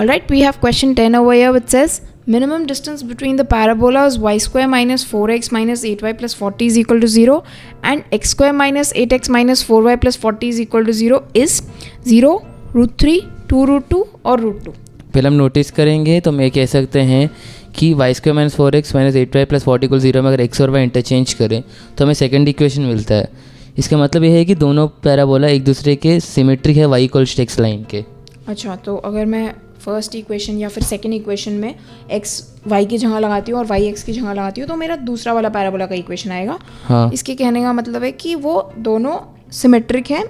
Alright, we have question 10 over here which says minimum distance between the parabolas y square minus 4x minus 8y plus 40 is equal to 0 and x square minus 8x minus 4y plus 40 is equal to 0 is 0, root 3, 2 root 2 और root 2. पहले हम notice करेंगे तो हम ये कह सकते हैं कि Y square minus 4x minus 8y plus 40 को 0 में अगर x और y इंटरचेंज करें तो हमें सेकंड इक्वेशन मिलता है. इसका मतलब ये है कि दोनों पैराबोला एक दूसरे के सिमेट्रिक है y equals to x line के. अच्छा, तो अगर मैं फर्स्ट इक्वेशन या फिर सेकंड इक्वेशन में x y की जगह लगाती हूँ और y x की जगह लगाती हूँ तो मेरा दूसरा वाला पैराबोला का इक्वेशन आएगा. हाँ, इसके कहने का मतलब है कि वो दोनों सिमेट्रिक है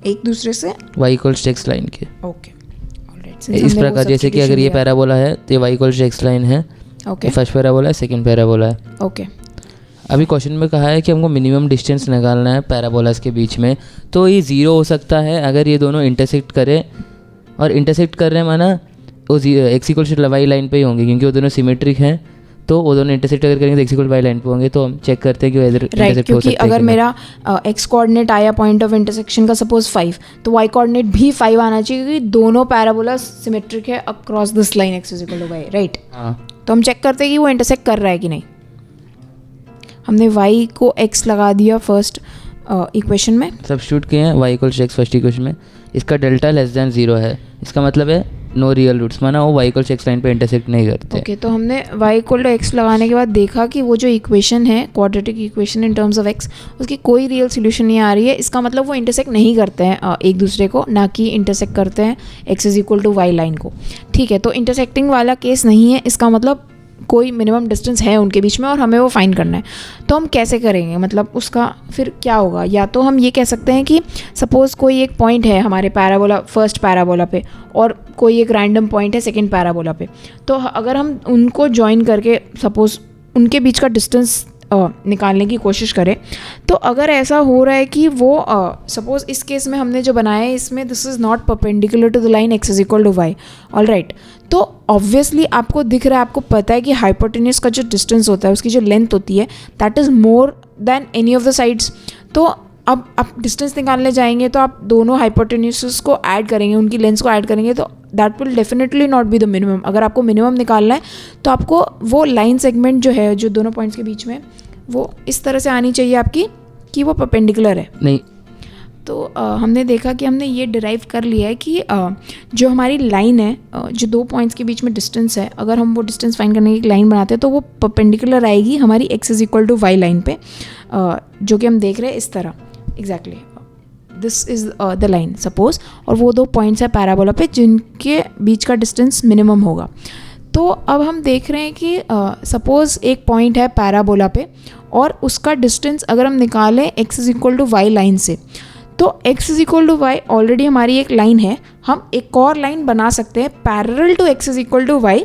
एक दूसरे से y equals to x line के. Okay, alright. इस प्रकार जैसे कि अगर ये पैराबोला है तो ये y equals to x line है. ओके, फर्स्ट पैराबोला है, सेकंड पैराबोला है. ओके. अभी क्वेश्चन में कहा है कि हमको मिनिमम डिस्टेंस निकालना है पैराबोलास के बीच में. तो ये 0 हो सकता है अगर ये दोनों इंटरसेक्ट करें, और इंटरसेक्ट कर रहे हैं माना वो x equal to y line पे ही होंगे क्योंकि वो दोनों सिमेट्रिक हैं. तो वो दोनों इंटरसेक्ट अगर करेंगे तो x equal to y line पे होंगे. तो हम चेक करते हैं कि वो इधर इंटरसेक्ट हो सकते हैं. अगर मेरा x कोऑर्डिनेट आया पॉइंट ऑफ इंटरसेक्शन का सपोज 5 तो y कोऑर्डिनेट भी 5 आना चाहिए क्योंकि दोनों पैराबोला सिमेट्रिक है across this line x equal to y, right. तो हम चेक करते हैं कि वो इंटरसेक्ट कर रहा है कि नहीं. हमने y को x लगा दिया फर्स्ट इक्वेशन में, सब्स्टिट्यूट किए हैं y equal to x first equation में. इसका डेल्टा लेस देन 0 है. इसका मतलब है नो रियल रूट्स, माना वो y equal to x line पे इंटरसेक्ट नहीं करते. ओके, तो हमने y इक्वल टू x लगाने के बाद देखा कि वो जो इक्वेशन है quadratic equation in terms of x उसकी कोई रियल सोल्यूशन नहीं आ रही है. इसका मतलब वो इंटरसेक्ट नहीं करते हैं एक दूसरे को, ना कि इंटरसेक्ट करते हैं x is equal to y line को. ठीक है, तो इंटरसेक्टिंग वाला केस नहीं है. इसका मतलब कोई मिनिमम डिस्टेंस है उनके बीच में और हमें वो फाइंड करना है. तो हम कैसे करेंगे, मतलब उसका फिर क्या होगा. या तो हम ये कह सकते हैं कि सपोज़ कोई एक पॉइंट है हमारे पैराबोला फर्स्ट पैराबोला पे और कोई एक रैंडम पॉइंट है सेकंड पैराबोला पे. तो अगर हम उनको जॉइन करके सपोज़ उनके बीच का डिस्टेंस निकालने की कोशिश करें, तो अगर ऐसा हो रहा है कि वो सपोज़ इस केस में हमने जो बनाया है इसमें this is not perpendicular to the line x is equal to y, alright. तो ऑब्वियसली आपको दिख रहा है, आपको पता है कि हाइपोटेन्यूज का जो डिस्टेंस होता है उसकी जो लेंथ होती है that is more than any of the sides. तो अब आप डिस्टेंस निकालने जाएंगे तो आप दोनों हाइपोटेन्यूज को ऐड करेंगे, उनकी लेंथ्स को ऐड करेंगे, तो that will definitely not be the minimum. अगर आपको मिनिमम निकालना है तो आपको वो लाइन सेगमेंट जो है जो दोनों पॉइंट्स के बीच में वो इस तरह से आनी चाहिए आपकी कि वो परपेंडिकुलर है. नहीं, तो हमने देखा कि हमने ये डिराइव कर लिया है कि जो हमारी लाइन है जो दो पॉइंट्स के बीच में डिस्टेंस है, अगर हम वो डिस्टेंस फाइंड करने की एक लाइन बनाते हैं तो वो परपेंडिकुलर आएगी हमारी x is equal to y line पे, जो कि हम देख रहे हैं इस तरह exactly. This is the line suppose, और वो दो पॉइंट्स है पैराबोला पे जिनके बीच का डिस्टेंस मिनिमम होगा. तो अब हम देख रहे हैं कि सपोज़ एक पॉइंट है पैराबोला पे और उसका डिस्टेंस अगर हम निकालें x is equal to y line से, तो x is equal to y already हमारी एक लाइन है. हम एक और लाइन बना सकते हैं parallel to x is equal to y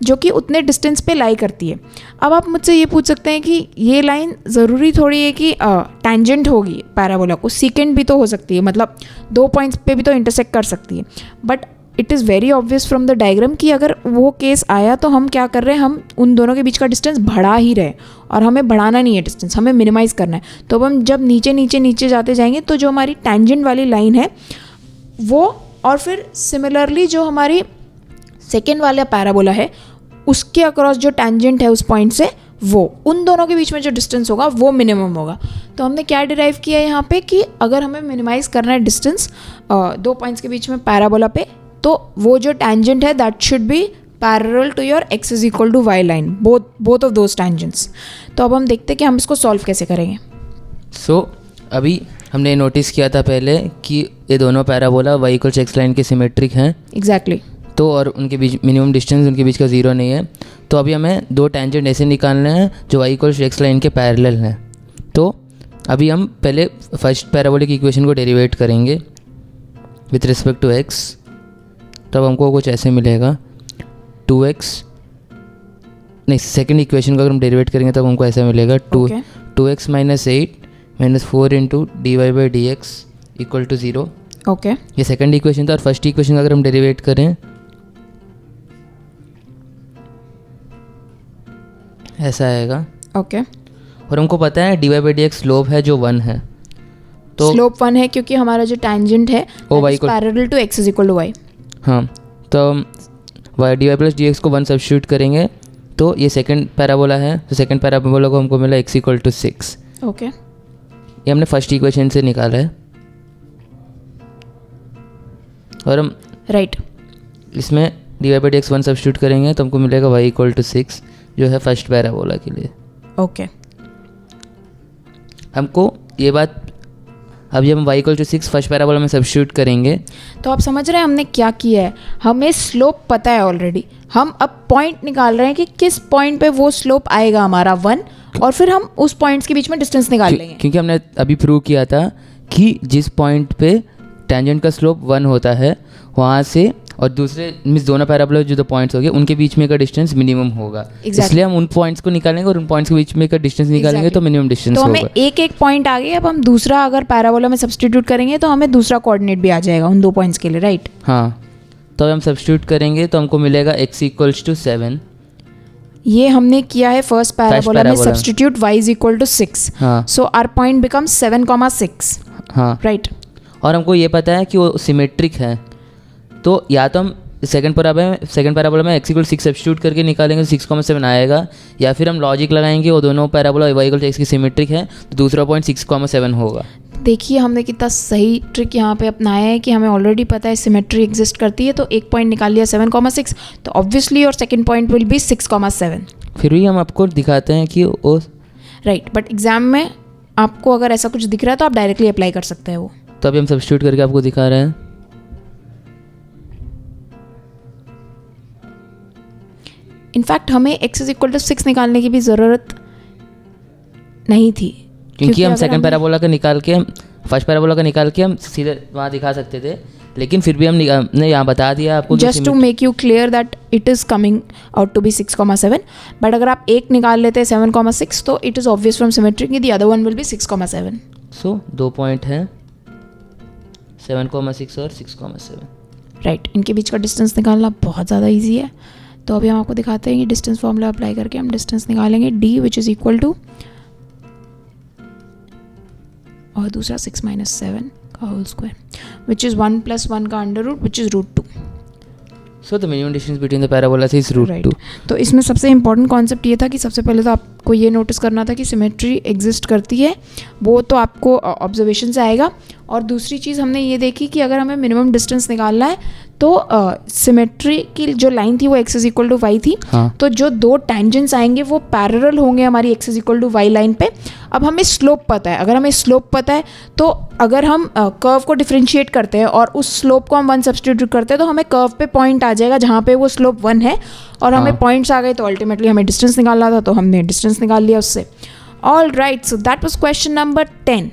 जो कि उतने डिस्टेंस पे लाई करती है. अब आप मुझसे ये पूछ सकते हैं कि ये लाइन ज़रूरी थोड़ी है कि टैंजेंट होगी पैराबोला को, सीकेंट भी तो हो सकती है, मतलब दो पॉइंट्स पे भी तो इंटरसेक्ट कर सकती है. But it is very obvious from the diagram कि अगर वो केस आया तो हम क्या कर रहे हैं, हम उन दोनों के बीच का डिस्टेंस बढ़ा ही रहे और हमें बढ़ाना नहीं है डिस्टेंस, हमें मिनिमाइज़ करना है. तो अब हम जब नीचे नीचे नीचे जाते जाएंगे तो जो हमारी टैंजेंट वाली लाइन है वो, और फिर सिमिलरली जो हमारी सेकेंड वाला पैराबोला है उसके अक्रॉस जो टैंजेंट है उस पॉइंट से, वो उन दोनों के बीच में जो डिस्टेंस होगा वो मिनिमम होगा. तो हमने क्या डिराइव किया है यहाँ पे कि अगर हमें मिनिमाइज़ करना है डिस्टेंस दो पॉइंट्स के बीच में पैराबोला पे, तो वो जो टैंजेंट है that should be parallel to your x is equal to y line, both of those tangents. तो अब हम देखते हैं कि हम इसको सॉल्व कैसे करेंगे. अभी हमने नोटिस किया था पहले कि ये दोनों parabola y equal to x line के सिमेट्रिक हैं. एग्जैक्टली. तो और उनके बीच मिनिमम डिस्टेंस उनके बीच का 0 नहीं है. तो अभी हमें दो टैंजेंट ऐसे निकालने हैं जो y equal to x line के पैरेलल हैं. तो अभी हम पहले फर्स्ट पैराबोलिक इक्वेशन को डेरिवेट करेंगे विथ रिस्पेक्ट टू x. तब हमको कुछ ऐसे मिलेगा 2x, नहीं सेकंड इक्वेशन को अगर हम डेरिवेट करेंगे तब हमको ऐसा मिलेगा 2x minus 8 minus 4 into dy/dx equal to 0. Okay, ये सेकंड इक्वेशन था. और फर्स्ट इक्वेशन का अगर हम डेरिवेट करें ऐसा आएगा. ओके. और हमको पता है dy/dx स्लोप है जो 1 है. तो स्लोप 1 है क्योंकि हमारा जो टैंजेंट है वो y parallel to x is equal to y. हाँ, तो Y D Y plus D X को 1 सब्स्टिट्यूट करेंगे तो ये सेकंड पैराबोला है, तो सेकंड पैराबोला को हमको मिला x इक्वल टू 6। ओके, ये हमने फर्स्ट इक्वेशन से निकाला है और हम राइट इसमें D Y by D X 1 substitute करेंगे तो हमको मिलेगा y इक्वल टू 6 जो है फर्स्ट पैराबोला के लिए। ओके, हमको ये बात अभी हम y equal to 6 first parabola में सब्स्टिट्यूट करेंगे। तो आप समझ रहे हैं हमने क्या किया है, हमें स्लोप पता है ऑलरेडी, हम अब पॉइंट निकाल रहे हैं कि किस पॉइंट पे वो स्लोप आएगा हमारा 1, और फिर हम उस पॉइंट्स के बीच में डिस्टेंस निकाल लेंगे। क्योंकि हमने अभी प्रूव किया था कि जिस पॉइंट पे टेंजेंट का स्लोप 1 होता है वहाँ से और दूसरे मीन्स दोनों पैराबोला जो 2 पॉइंट्स हो गए उनके बीच में का डिस्टेंस मिनिमम होगा। इसलिए हम उन पॉइंट्स को निकालेंगे और उन पॉइंट्स के बीच में का डिस्टेंस निकालेंगे तो मिनिमम डिस्टेंस होगा। तो हमें एक पॉइंट आ गया, अब हम दूसरा अगर पैराबोला में सब्स्टिट्यूट करेंगे तो हमें दूसरा कोऑर्डिनेट भी आ जाएगा उन 2 पॉइंट्स के लिए, राइट? हाँ, तो हम सब्स्टिट्यूट करेंगे तो हमको मिलेगा x इक्वल्स टू 7। ये हमने किया है फर्स्ट पैराबोला में substitute y is equal to 6। हाँ, सो आवर पॉइंट बिकम्स 7,6। हाँ, राइट। और हमको ये पता है कि वो सिमेट्रिक है, तो या तो हम सेकंड पैराबोला में x इक्वल 6 सब्स्टिट्यूट करके निकालेंगे तो 6,7 आएगा, या फिर हम लॉजिक लगाएंगे वो दोनों पैराबोला y इक्वल x की सिमेट्रिक है तो दूसरा पॉइंट 6,7 होगा। देखिए हमने कितना सही ट्रिक यहाँ पे अपनाया है कि हमें ऑलरेडी पता है सिमेट्री एग्जिस्ट करती है, तो एक पॉइंट निकाल लिया 7,6, तो ऑब्वियसली और सेकंड पॉइंट विल बी 6,7। फिर भी हम आपको दिखाते हैं कि वो राइट, बट एग्जाम में आपको अगर ऐसा कुछ दिख रहा है तो आप डायरेक्टली अप्लाई कर सकते हैं वो। तो अभी हम सब्स्टिट्यूट करके आपको दिखा रहे हैं। इनफैक्ट हमें x इज इक्वल टू 6 निकालने की भी ज़रूरत नहीं थी, क्योंकि हम सेकंड पैराबोला का निकाल के फर्स्ट पैराबोला का निकाल के हम सीधे वहाँ दिखा सकते थे, लेकिन फिर भी हमने यहाँ बता दिया आपको just to make you clear that it is coming out to be 6,7। But अगर आप एक निकाल लेते हैं 7,6 तो it is obvious from symmetry कि the other one will be 6,7। So 2 point हैं 7,6 और 6,7। राइट, इनके बीच का डिस्टेंस निकालना बहुत ज़्यादा ईजी है। तो अभी हम आपको दिखाते हैं कि डिस्टेंस फॉर्मूला अप्लाई करके हम डिस्टेंस निकालेंगे d which is equal to और दूसरा 6 - 7 का होल स्क्वायर विच इज़ 1 + 1 का under root which is √2। So the minimum distance between the parabola is √2। तो इसमें सबसे इंपॉर्टेंट कॉन्सेप्ट ये था कि सबसे पहले तो आपको ये नोटिस करना था कि सिमेट्री एग्जिस्ट करती है, वो तो आपको ऑब्जर्वेशन से आएगा। और दूसरी चीज़ हमने ये देखी कि अगर हमें मिनिमम डिस्टेंस निकालना है तो सिमेट्री की जो लाइन थी वो x is equal to y थी। हाँ। तो जो 2 टेंजेंट्स आएंगे वो पैरेलल होंगे हमारी x is equal to y line पे। अब हमें स्लोप पता है, अगर हमें स्लोप पता है तो अगर हम कर्व को डिफरेंशिएट करते हैं और उस स्लोप को हम 1 सब्स्टिट्यूट करते हैं तो हमें कर्व पे पॉइंट आ जाएगा जहाँ पे वो स्लोप 1 है, और हमें पॉइंट्स आ गए तो अल्टीमेटली हमें डिस्टेंस निकालना था तो हमने डिस्टेंस निकाल लिया उससे। All right, so that was question number 10।